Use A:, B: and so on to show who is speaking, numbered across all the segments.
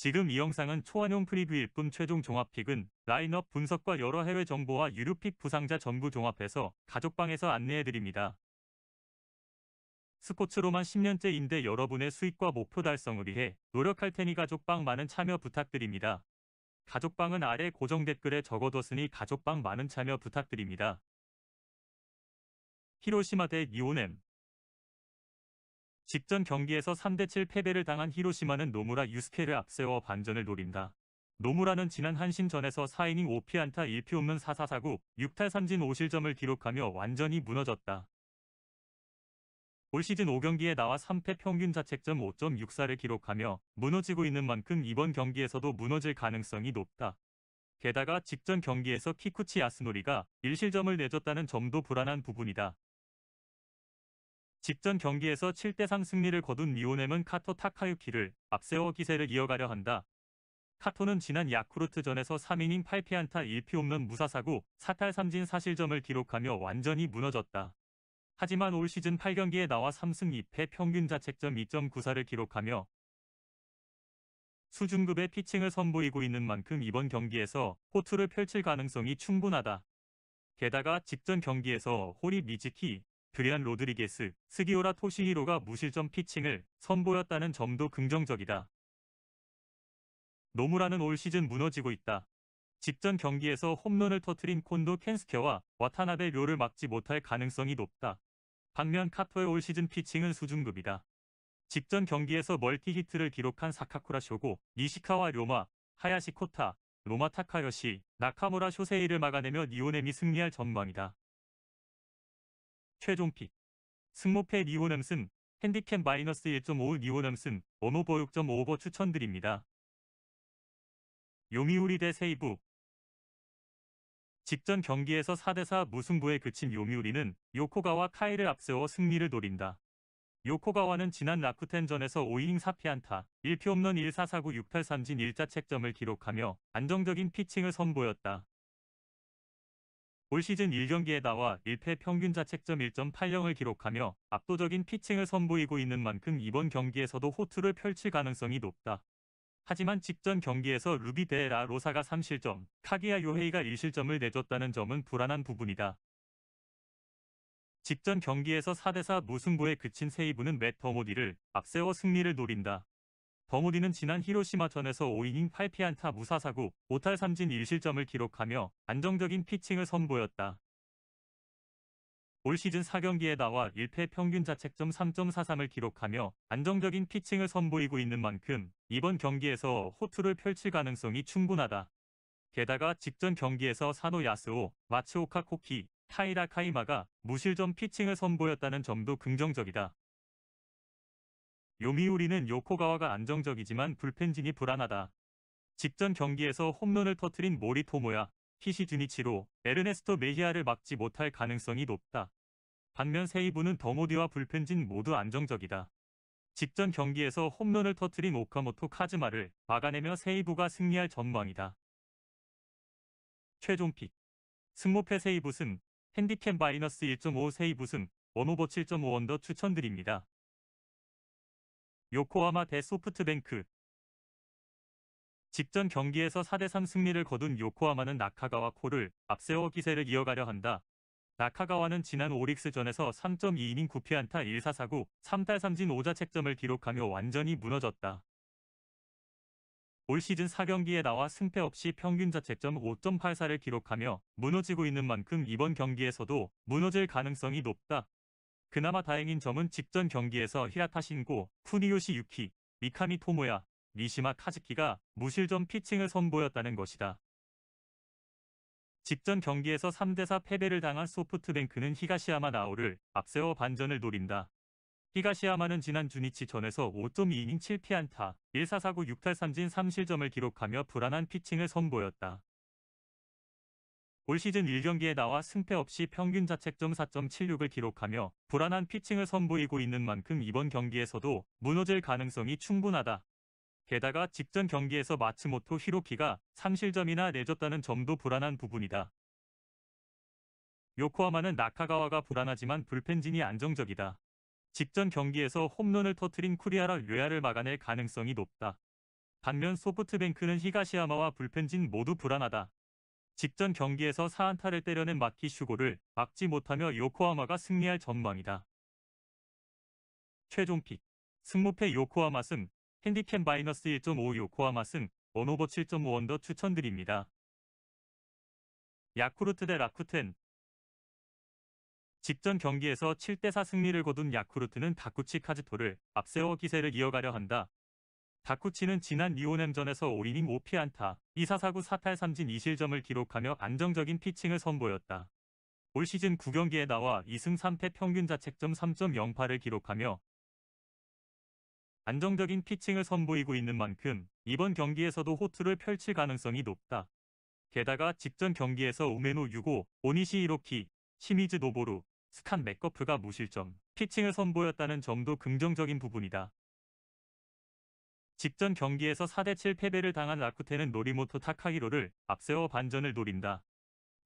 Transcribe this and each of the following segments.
A: 지금 이 영상은 초안용 프리뷰일 뿐 최종 종합픽은 라인업 분석과 여러 해외 정보와 유료픽 부상자 전부 종합해서 가족방에서 안내해드립니다. 스포츠로만 10년째인데 여러분의 수익과 목표 달성을 위해 노력할 테니 가족방 많은 참여 부탁드립니다. 가족방은 아래 고정 댓글에 적어뒀으니 가족방 많은 참여 부탁드립니다. 히로시마 대 이오넴. 직전 경기에서 3대7 패배를 당한 히로시마는 노무라 유스케를 앞세워 반전을 노린다. 노무라는 지난 한신전에서 4이닝 5피안타 1피 홈런 4사사구 6탈 3진 5실점을 기록하며 완전히 무너졌다. 올 시즌 5경기에 나와 3패 평균 자책점 5.64를 기록하며 무너지고 있는 만큼 이번 경기에서도 무너질 가능성이 높다. 게다가 직전 경기에서 키쿠치 야스노리가 1실점을 내줬다는 점도 불안한 부분이다. 직전 경기에서 7대3 승리를 거둔 이오넴은 카토 타카유키를 앞세워 기세를 이어가려 한다. 카토는 지난 야쿠르트전에서 3이닝 8피안타 1피 홈런 무사사구 4탈 3진 4실점을 기록하며 완전히 무너졌다. 하지만 올 시즌 8경기에 나와 3승 2패 평균 자책점 2.94를 기록하며 수준급의 피칭을 선보이고 있는 만큼 이번 경기에서 호투를 펼칠 가능성이 충분하다. 게다가 직전 경기에서 호리 미즈키, 드리안 로드리게스, 스기오라 토시히로가 무실점 피칭을 선보였다는 점도 긍정적이다. 노무라는 올 시즌 무너지고 있다. 직전 경기에서 홈런을 터뜨린 콘도 켄스케와 와타나베 료를 막지 못할 가능성이 높다. 반면 카토의 올 시즌 피칭은 수준급이다. 직전 경기에서 멀티히트를 기록한 사카쿠라 쇼고, 니시카와 료마, 하야시 코타, 로마 타카요시, 나카무라 쇼세이를 막아내며 이오넴이 승리할 전망이다. 최종픽. 승모패 이오넴슨, 핸디캡 마이너스 1.5 이오넴슨, 원오버 6.5버 추천드립니다. 요미우리 대 세이부. 직전 경기에서 4대4 무승부에 그친 요미우리는 요코가와 카이를 앞세워 승리를 노린다. 요코가와는 지난 라쿠텐전에서 5이닝 4피안타, 1피 홈런 1사사구 6탈 3진 1자책점을 기록하며 안정적인 피칭을 선보였다. 올 시즌 1경기에 나와 1패 평균 자책점 1.80을 기록하며 압도적인 피칭을 선보이고 있는 만큼 이번 경기에서도 호투를 펼칠 가능성이 높다. 하지만 직전 경기에서 루비 대 라 로사가 3실점, 카기야 요헤이가 1실점을 내줬다는 점은 불안한 부분이다. 직전 경기에서 4대4 무승부에 그친 세이부는 맷 더모디를 앞세워 승리를 노린다. 더모디는 지난 히로시마전에서 5이닝 8피안타 무사사구 5탈 3진 1실점을 기록하며 안정적인 피칭을 선보였다. 올 시즌 4경기에 나와 1패 평균 자책점 3.43을 기록하며 안정적인 피칭을 선보이고 있는 만큼 이번 경기에서 호투를 펼칠 가능성이 충분하다. 게다가 직전 경기에서 사노 야스오, 마츠오카 코키, 타이라 카이마가 무실점 피칭을 선보였다는 점도 긍정적이다. 요미우리는 요코가와가 안정적이지만 불펜진이 불안하다. 직전 경기에서 홈런을 터뜨린 모리 토모야, 히시 주니치로, 에르네스토 메히아를 막지 못할 가능성이 높다. 반면 세이부는 더모디와 불펜진 모두 안정적이다. 직전 경기에서 홈런을 터뜨린 오카모토 카즈마를 막아내며 세이부가 승리할 전망이다. 최종픽. 승모패 세이부승, 핸디캡 마이너스 1.5 세이부승, 원오버 7.5 언더 추천드립니다. 요코하마 대 소프트뱅크. 직전 경기에서 4대3 승리를 거둔 요코하마는 나카가와 코를 앞세워 기세를 이어가려 한다. 나카가와는 지난 오릭스전에서 3.2이닝 9피안타 1사사구 3탈 3진 5자책점을 기록하며 완전히 무너졌다. 올 시즌 4경기에 나와 승패 없이 평균 자책점 5.84를 기록하며 무너지고 있는 만큼 이번 경기에서도 무너질 가능성이 높다. 그나마 다행인 점은 직전 경기에서 히라타 신고, 쿠니요시 유키, 미카미 토모야, 니시마 카즈키가 무실점 피칭을 선보였다는 것이다. 직전 경기에서 3대4 패배를 당한 소프트뱅크는 히가시야마 나오를 앞세워 반전을 노린다. 히가시야마는 지난 주니치전에서 5.2이닝 7피안타, 1사사구 6탈 3진 3실점을 기록하며 불안한 피칭을 선보였다. 올 시즌 1경기에 나와 승패 없이 평균 자책점 4.76을 기록하며 불안한 피칭을 선보이고 있는 만큼 이번 경기에서도 무너질 가능성이 충분하다. 게다가 직전 경기에서 마츠모토 히로키가 3실점이나 내줬다는 점도 불안한 부분이다. 요코하마는 나카가와가 불안하지만 불펜진이 안정적이다. 직전 경기에서 홈런을 터뜨린 쿠리아라 료야를 막아낼 가능성이 높다. 반면 소프트뱅크는 히가시야마와 불펜진 모두 불안하다. 직전 경기에서 4안타를 때려낸 마키 슈고를 막지 못하며 요코하마가 승리할 전망이다. 최종 픽. 승무패 요코하마 승, 핸디캡 마이너스 1.5 요코하마 승, 원오버 7.5 언더 추천드립니다. 야쿠르트 대 라쿠텐. 직전 경기에서 7대4 승리를 거둔 야쿠르트는 다쿠치 카즈토를 앞세워 기세를 이어가려 한다. 다쿠치는 지난 리오넴전에서 5이닝 5피안타, 2사4구 4탈 3진 2실점을 기록하며 안정적인 피칭을 선보였다. 올 시즌 9경기에 나와 2승 3패 평균 자책점 3.08을 기록하며 안정적인 피칭을 선보이고 있는 만큼 이번 경기에서도 호투를 펼칠 가능성이 높다. 게다가 직전 경기에서 우메노 유고, 오니시 이로키, 시미즈 노보루, 스칸 맥거프가 무실점, 피칭을 선보였다는 점도 긍정적인 부분이다. 직전 경기에서 4대7 패배를 당한 라쿠텐은 노리모토 타카히로를 앞세워 반전을 노린다.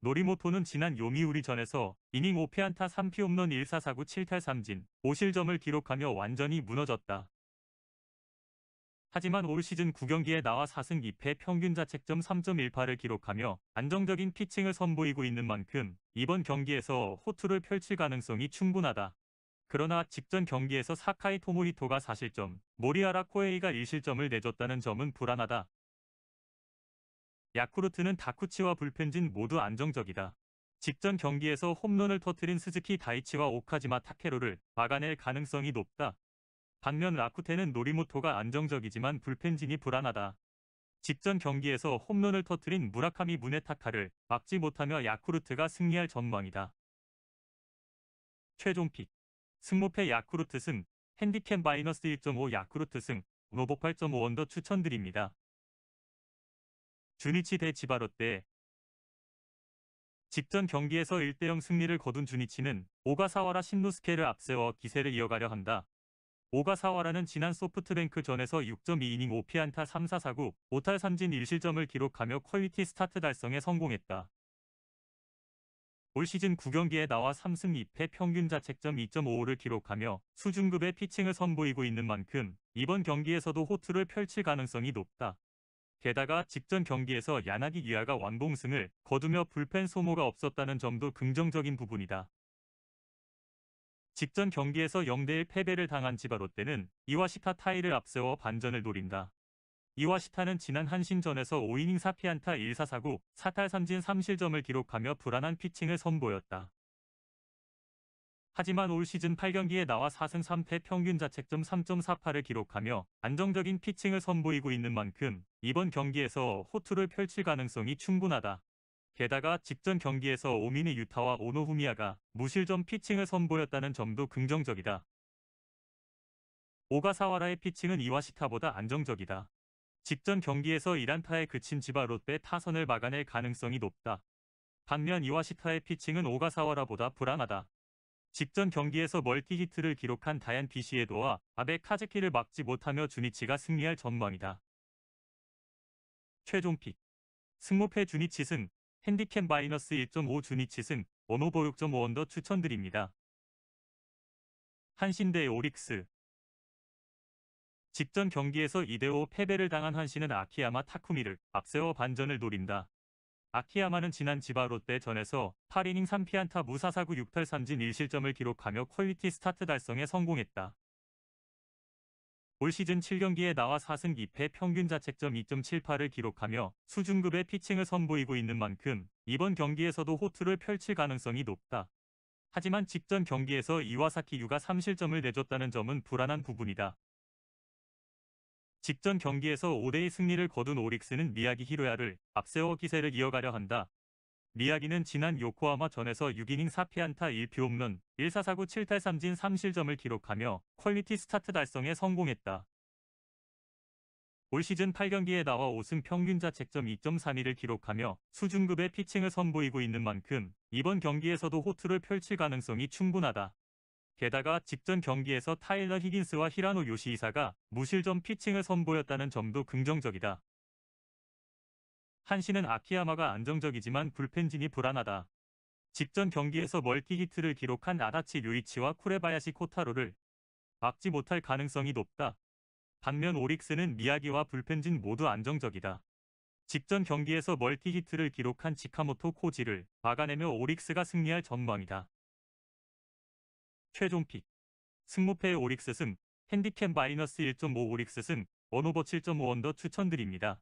A: 노리모토는 지난 요미우리전에서 이닝 5피안타 3피 홈런 1사4구 7탈 3진 5실점을 기록하며 완전히 무너졌다. 하지만 올 시즌 9경기에 나와 4승 2패 평균 자책점 3.18을 기록하며 안정적인 피칭을 선보이고 있는 만큼 이번 경기에서 호투를 펼칠 가능성이 충분하다. 그러나 직전 경기에서 사카이 토모히토가 4실점, 모리아라 코에이가 1실점을 내줬다는 점은 불안하다. 야쿠르트는 다쿠치와 불펜진 모두 안정적이다. 직전 경기에서 홈런을 터뜨린 스즈키 다이치와 오카지마 타케로를 막아낼 가능성이 높다. 반면 라쿠텐은 노리모토가 안정적이지만 불펜진이 불안하다. 직전 경기에서 홈런을 터뜨린 무라카미 무네타카를 막지 못하며 야쿠르트가 승리할 전망이다. 최종 픽. 승무패 야쿠르트 승, 핸디캡 마이너스 1.5 야쿠르트 승, 오버 8.5 언더 추천드립니다. 주니치 대 지바롯데. 직전 경기에서 1대0 승리를 거둔 주니치는 오가사와라 신노스케를 앞세워 기세를 이어가려 한다. 오가사와라는 지난 소프트뱅크전에서 6.2이닝 5피안타 3사4구 5탈 3진 1실점을 기록하며 퀄리티 스타트 달성에 성공했다. 올 시즌 9경기에 나와 3승 2패 평균 자책점 2.55를 기록하며 수준급의 피칭을 선보이고 있는 만큼 이번 경기에서도 호투를 펼칠 가능성이 높다. 게다가 직전 경기에서 야나기 유야가 완봉승을 거두며 불펜 소모가 없었다는 점도 긍정적인 부분이다. 직전 경기에서 0대1 패배를 당한 지바롯데는 이와시타 타이를 앞세워 반전을 노린다. 이와시타는 지난 한신전에서 5이닝 4피안타 1사4구 4탈 3진 3실점을 기록하며 불안한 피칭을 선보였다. 하지만 올 시즌 8경기에 나와 4승 3패 평균 자책점 3.48을 기록하며 안정적인 피칭을 선보이고 있는 만큼 이번 경기에서 호투를 펼칠 가능성이 충분하다. 게다가 직전 경기에서 오미니 유타와 오노후미야가 무실점 피칭을 선보였다는 점도 긍정적이다. 오가사와라의 피칭은 이와시타보다 안정적이다. 직전 경기에서 1안타에 그친 지바롯데 타선을 막아낼 가능성이 높다. 반면 이와시타의 피칭은 오가사와라보다 불안하다. 직전 경기에서 멀티히트를 기록한 다얀 비시에도와 아베 카즈키를 막지 못하며 주니치가 승리할 전망이다. 최종 픽. 승무패 주니치 승, 핸디캡 마이너스 1.5 주니치 승, 원오버 6.5 언더 추천드립니다. 한신 대 오릭스. 직전 경기에서 2대5 패배를 당한 한신은 아키야마 타쿠미를 앞세워 반전을 노린다. 아키야마는 지난 지바롯데전에서 8이닝 3피안타 무사사구 6탈 3진 1실점을 기록하며 퀄리티 스타트 달성에 성공했다. 올 시즌 7경기에 나와 4승 2패 평균 자책점 2.78을 기록하며 수준급의 피칭을 선보이고 있는 만큼 이번 경기에서도 호투를 펼칠 가능성이 높다. 하지만 직전 경기에서 이와사키 유가 3실점을 내줬다는 점은 불안한 부분이다. 직전 경기에서 5대2 승리를 거둔 오릭스는 미야기 히로야를 앞세워 기세를 이어가려 한다. 미야기는 지난 요코하마 전에서 6이닝 4피안타 1피 홈런 1사4구 7탈 3진 3실점을 기록하며 퀄리티 스타트 달성에 성공했다. 올 시즌 8경기에 나와 5승 평균 자책점 2.32를 기록하며 수준급의 피칭을 선보이고 있는 만큼 이번 경기에서도 호투를 펼칠 가능성이 충분하다. 게다가 직전 경기에서 타일러 히긴스와 히라노 요시히사가 무실점 피칭을 선보였다는 점도 긍정적이다. 한신은 아키야마가 안정적이지만 불펜진이 불안하다. 직전 경기에서 멀티히트를 기록한 아다치 류이치와 쿠레바야시 코타로를 막지 못할 가능성이 높다. 반면 오릭스는 미야기와 불펜진 모두 안정적이다. 직전 경기에서 멀티히트를 기록한 지카모토 코지를 막아내며 오릭스가 승리할 전망이다. 최종 픽. 승무패의 오릭스 승, 핸디캡 마이너스 1.5 오릭스 승, 원오버 7.5 언더 추천드립니다.